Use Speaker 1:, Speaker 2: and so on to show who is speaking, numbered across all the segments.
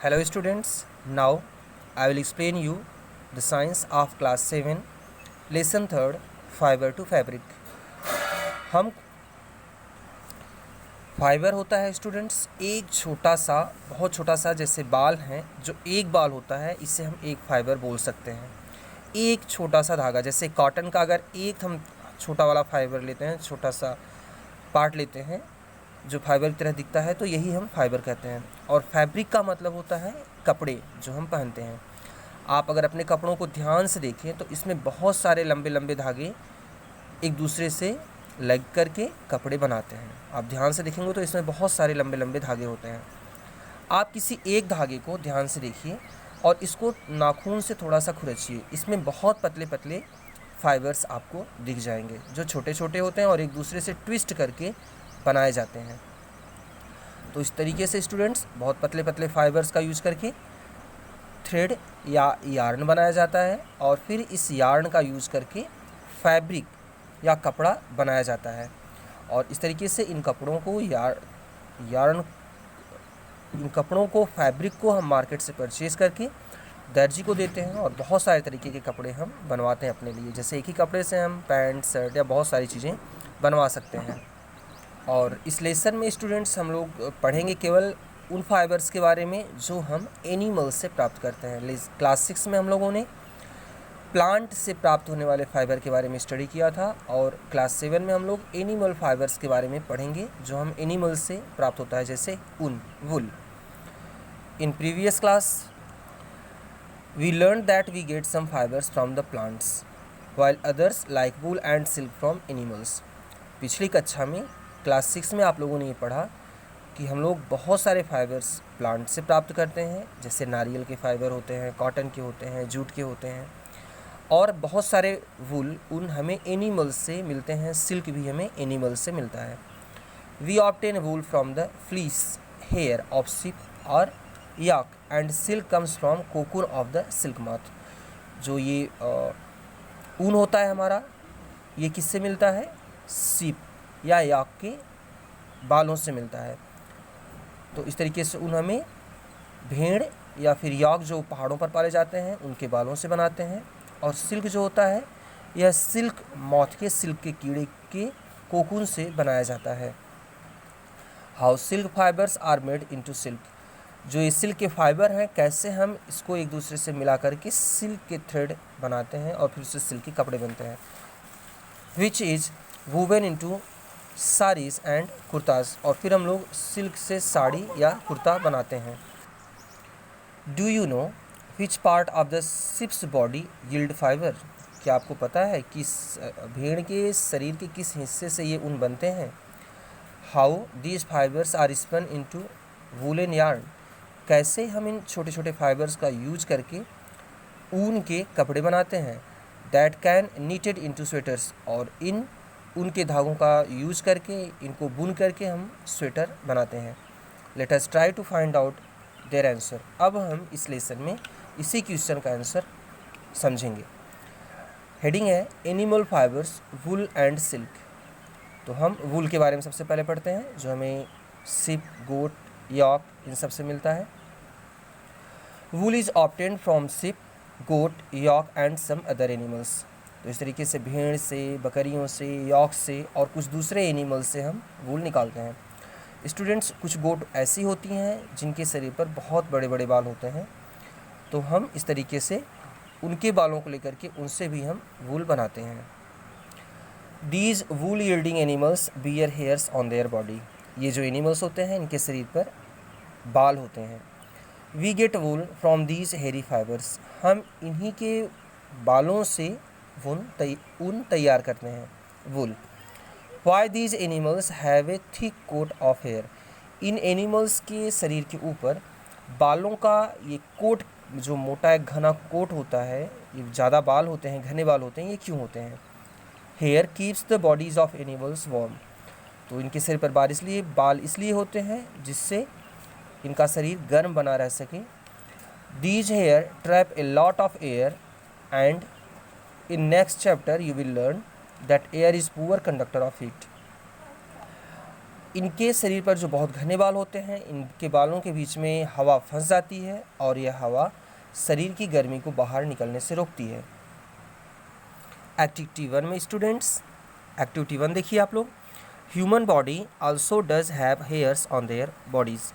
Speaker 1: Hello students, now I will explain you the science of class 7 lesson 3rd fiber to fabric। हम fibre होता है students एक छोटा सा बहुत छोटा सा जैसे बाल हैं, जो एक बाल होता है इसे हम एक फाइबर बोल सकते हैं। एक छोटा सा धागा जैसे कॉटन का अगर एक हम छोटा वाला फाइबर लेते हैं, छोटा सा पार्ट लेते हैं जो फाइबर की तरह दिखता है, तो यही हम फाइबर कहते हैं। और फैब्रिक का मतलब होता है कपड़े जो हम पहनते हैं। आप अगर अपने कपड़ों को ध्यान से देखें तो इसमें बहुत सारे लंबे लंबे धागे एक दूसरे से लग करके कपड़े बनाते हैं। आप ध्यान से देखेंगे तो इसमें बहुत सारे लंबे लंबे धागे होते हैं। आप किसी एक धागे को ध्यान से देखिए और इसको नाखून से थोड़ा सा खुरचिए, इसमें बहुत पतले पतले फाइबर्स आपको दिख जाएंगे जो छोटे छोटे होते हैं और एक दूसरे से ट्विस्ट करके बनाए जाते हैं। तो इस तरीके से स्टूडेंट्स बहुत पतले पतले फाइबर्स का यूज करके थ्रेड या यार्न बनाया जाता है और फिर इस यार्न का यूज करके फैब्रिक या कपड़ा बनाया जाता है। और इस तरीके से इन कपड़ों को इन कपड़ों को फैब्रिक को हम मार्केट से परचेज़ करके दर्जी को देते हैं और बहुत सारे तरीके के कपड़े हम बनवाते हैं अपने लिए। जैसे एक ही कपड़े से हम पैंट, शर्ट या बहुत सारी चीज़ें बनवा सकते हैं। और इस लेसन में स्टूडेंट्स हम लोग पढ़ेंगे केवल उन फाइबर्स के बारे में जो हम एनिमल्स से प्राप्त करते हैं। क्लास 6 में हम लोगों ने प्लांट से प्राप्त होने वाले फाइबर के बारे में स्टडी किया था और क्लास 7 में हम लोग एनिमल फाइबर्स के बारे में पढ़ेंगे जो हम एनिमल से प्राप्त होता है, जैसे ऊन, wool. In previous class we learn that we get some fibres from the plants while others like wool and silk from animals. पिछली कक्षा में क्लास 6 में आप लोगों ने ये पढ़ा कि हम लोग बहुत सारे फाइबर्स प्लांट से प्राप्त करते हैं, जैसे नारियल के फाइबर होते हैं, कॉटन के होते हैं, जूट के होते हैं, और बहुत सारे वूल ऊन हमें एनिमल्स से मिलते हैं, सिल्क भी हमें एनिमल्स से मिलता है। We obtain wool from the fleece hair of sheep और yak and silk comes from cocoon of the silk moth. जो ये ऊन होता है हमारा, ये किससे मिलता है? शिप या याक के बालों से मिलता है। तो इस तरीके से ऊन हमें भेड़ या फिर याक जो पहाड़ों पर पाले जाते हैं उनके बालों से बनाते हैं। और सिल्क जो होता है यह सिल्क मॉथ के, सिल्क के कीड़े के कोकून से बनाया जाता है। How silk fibres are made into silk. जो ये सिल्क के फाइबर हैं, कैसे हम इसको एक दूसरे से मिला करके सिल्क के थ्रेड बनाते हैं और फिर उससे सिल्क के कपड़े बनते हैं। Which is woven into saris and kurtas. और फिर हम लोग सिल्क से साड़ी या कुर्ता बनाते हैं। Do you know which part of the ships body yield fibre. क्या आपको पता है कि भेड़ के शरीर के किस हिस्से से ये ऊन बनते हैं? How these fibres are spun into woollen yarn. कैसे हम इन छोटे छोटे फाइबर्स का यूज करके ऊन के कपड़े बनाते हैं। That can needed into sweaters. और इन ऊन के धागों का यूज करके इनको बुन करके हम स्वेटर बनाते हैं। Let us try to find out their answer. अब हम इस लेसन में इसी क्वेश्चन का आंसर समझेंगे। हेडिंग है animal fibres, wool and silk. तो हम वुल के बारे में सबसे पहले पढ़ते हैं, जो हमें शिप, गोट, यॉक इन सब से मिलता है। Wool is obtained from sheep, goat, yak and some other animals. तो इस तरीके से भेड़ से, बकरियों से, यॉक से और कुछ दूसरे एनिमल से हम वुल निकालते हैं। स्टूडेंट्स, कुछ गोट ऐसी होती हैं जिनके शरीर पर बहुत बड़े बड़े बाल होते हैं, तो हम इस तरीके से उनके बालों को लेकर के उनसे भी हम वूल बनाते हैं। These wool yielding animals bear hairs on their body. ये जो एनिमल्स होते हैं इनके शरीर पर बाल होते हैं। We get wool from these hairy fibres. हम इन्हीं के बालों से ऊन तैयार करते हैं, wool. Why these animals have a thick coat of hair. इन एनिमल्स के शरीर के ऊपर बालों का ये कोट, जो मोटा एक घना कोट होता है, ये ज़्यादा बाल होते हैं, घने बाल होते हैं, ये क्यों होते हैं? Hair keeps the bodies of animals warm. तो इनके सिर पर बाल इसलिए होते हैं जिससे इनका शरीर गर्म बना रह सके। These hair trap a lot of air and in next chapter you will learn that air is poor conductor of heat. इनके शरीर पर जो बहुत घने बाल होते हैं, इनके बालों के बीच में हवा फंस जाती है और यह हवा शरीर की गर्मी को बाहर निकलने से रोकती है। एक्टिविटी 1 में स्टूडेंट्स, एक्टिविटी 1 देखिए आप लोग। Human body also does have hairs on their bodies.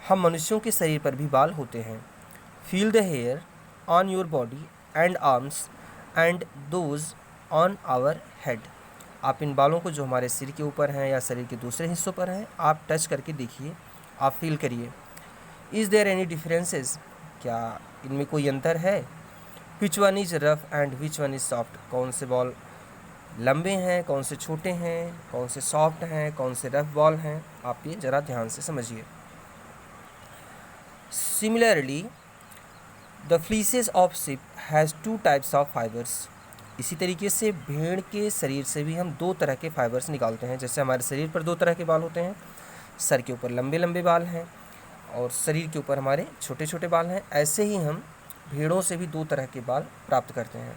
Speaker 1: हम मनुष्यों के शरीर पर भी बाल होते हैं। Feel the hair on your body and arms and those on our head. आप इन बालों को जो हमारे सिर के ऊपर हैं या शरीर के दूसरे हिस्सों पर हैं, आप टच करके देखिए, आप फील करिए। इज़ देयर एनी डिफरेंसेस, क्या इनमें कोई अंतर है? Which one is rough and which one is soft, कौन से बॉल लंबे हैं, कौन से छोटे हैं, कौन से सॉफ्ट हैं, कौन से रफ बॉल हैं, आप ये ज़रा ध्यान से समझिए। Similarly the fleeces of sheep has 2 types of fibres. इसी तरीके से भेड़ के शरीर से भी हम 2 तरह के फाइबर्स निकालते हैं। जैसे हमारे शरीर पर 2 तरह के बाल होते हैं, सर के ऊपर लंबे लंबे बाल हैं और शरीर के ऊपर हमारे छोटे छोटे बाल हैं, ऐसे ही हम भेड़ों से भी 2 तरह के बाल प्राप्त करते हैं।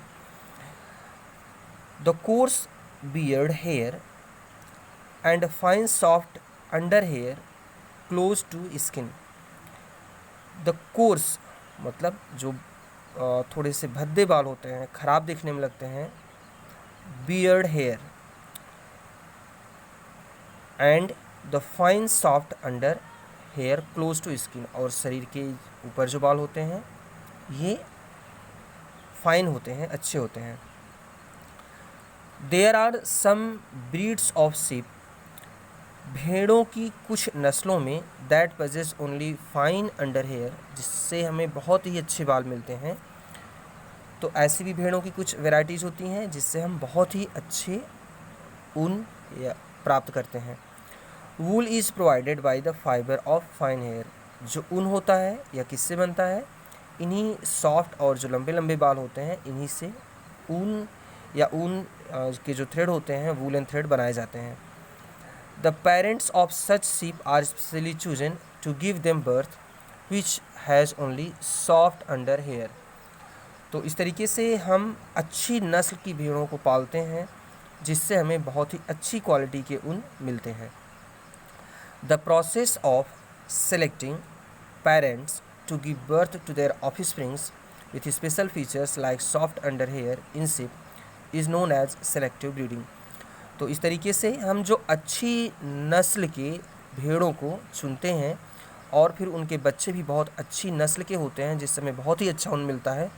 Speaker 1: The coarse beard hair and fine soft under hair close to skin. The coarse मतलब जो थोड़े से भद्दे बाल होते हैं, ख़राब दिखने में लगते हैं, beard hair and the fine soft under hair close to skin, और शरीर के ऊपर जो बाल होते हैं ये फाइन होते हैं, अच्छे होते हैं। There are some breeds of sheep, भेड़ों की कुछ नस्लों में, that possess only fine under hair, जिससे हमें बहुत ही अच्छे बाल मिलते हैं। तो ऐसी भी भेड़ों की कुछ वैरायटीज़ होती हैं जिससे हम बहुत ही अच्छे ऊन प्राप्त करते हैं। Wool is provided by the fibre of fine hair, जो ऊन होता है या किससे बनता है? इन्हीं सॉफ्ट और जो लंबे लंबे बाल होते हैं, इन्हीं से ऊन या ऊन के जो थ्रेड होते हैं, वूलन थ्रेड बनाए जाते हैं। The parents of such sheep are specially chosen to give them birth, which has only soft under hair. तो इस तरीके से हम अच्छी नस्ल की भेड़ों को पालते हैं जिससे हमें बहुत ही अच्छी क्वालिटी के ऊन मिलते हैं। The process of selecting parents to give birth to their offsprings with special features like soft under hair in sheep is known as selective breeding. तो इस तरीके से हम जो अच्छी नस्ल के भेड़ों को चुनते हैं और फिर उनके बच्चे भी बहुत अच्छी नस्ल के होते हैं जिससे हमें बहुत ही अच्छा ऊन मिलता है।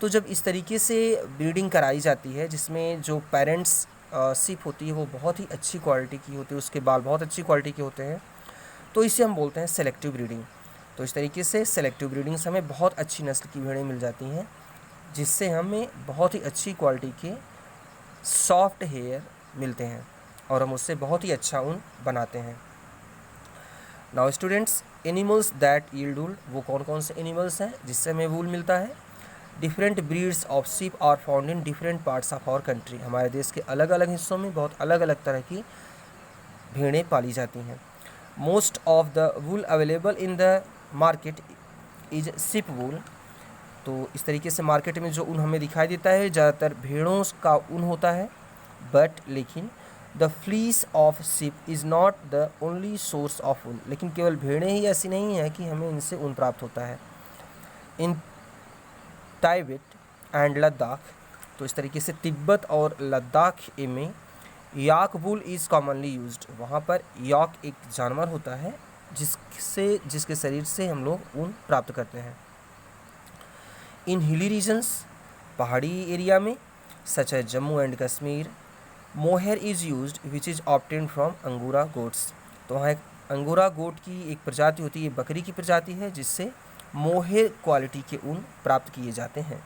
Speaker 1: तो जब इस तरीके से ब्रीडिंग कराई जाती है जिसमें जो पेरेंट्स शिप होती है वो बहुत ही अच्छी क्वालिटी की होती है, उसके बाल बहुत अच्छी क्वालिटी के होते हैं, तो इसे हम बोलते हैं सेलेक्टिव ब्रीडिंग। तो इस तरीके से सेलेक्टिव ब्रीडिंग से हमें बहुत अच्छी नस्ल की भेड़ें मिल जाती हैं जिससे हमें बहुत ही अच्छी क्वालिटी के सॉफ्ट हेयर मिलते हैं और हम उससे बहुत ही अच्छा ऊन बनाते हैं। Now students, animals that yield wool, वो कौन कौन से एनिमल्स हैं जिससे हमें वूल मिलता है? Different breeds of sheep are found in different parts of our country. हमारे देश के अलग अलग हिस्सों में बहुत अलग अलग तरह की भेड़ें पाली जाती हैं। Most of the wool available in the market is sheep wool. तो इस तरीके से मार्केट में जो ऊन हमें दिखाई देता है ज़्यादातर भेड़ों का ऊन होता है, बट लेकिन the fleece of ship is not the only source of ऊन। लेकिन केवल भेड़ें ही ऐसी नहीं है कि हमें इनसे ऊन प्राप्त होता है। इन तिब्बत एंड लद्दाख, तो इस तरीके से तिब्बत और लद्दाख में याक वूल इज़ कॉमनली यूज्ड। वहाँ पर याक एक जानवर होता है जिसके शरीर से हम लोग ऊन प्राप्त करते हैं। इन हिली रीजन्स, पहाड़ी एरिया में, सच है Jammu and Kashmir, mohair is used which is obtained from अंगूरा गोट्स। तो वहाँ एक अंगूरा गोट की एक प्रजाति होती है, बकरी की प्रजाति है जिससे मोहेर क्वालिटी के ऊन प्राप्त किए जाते हैं।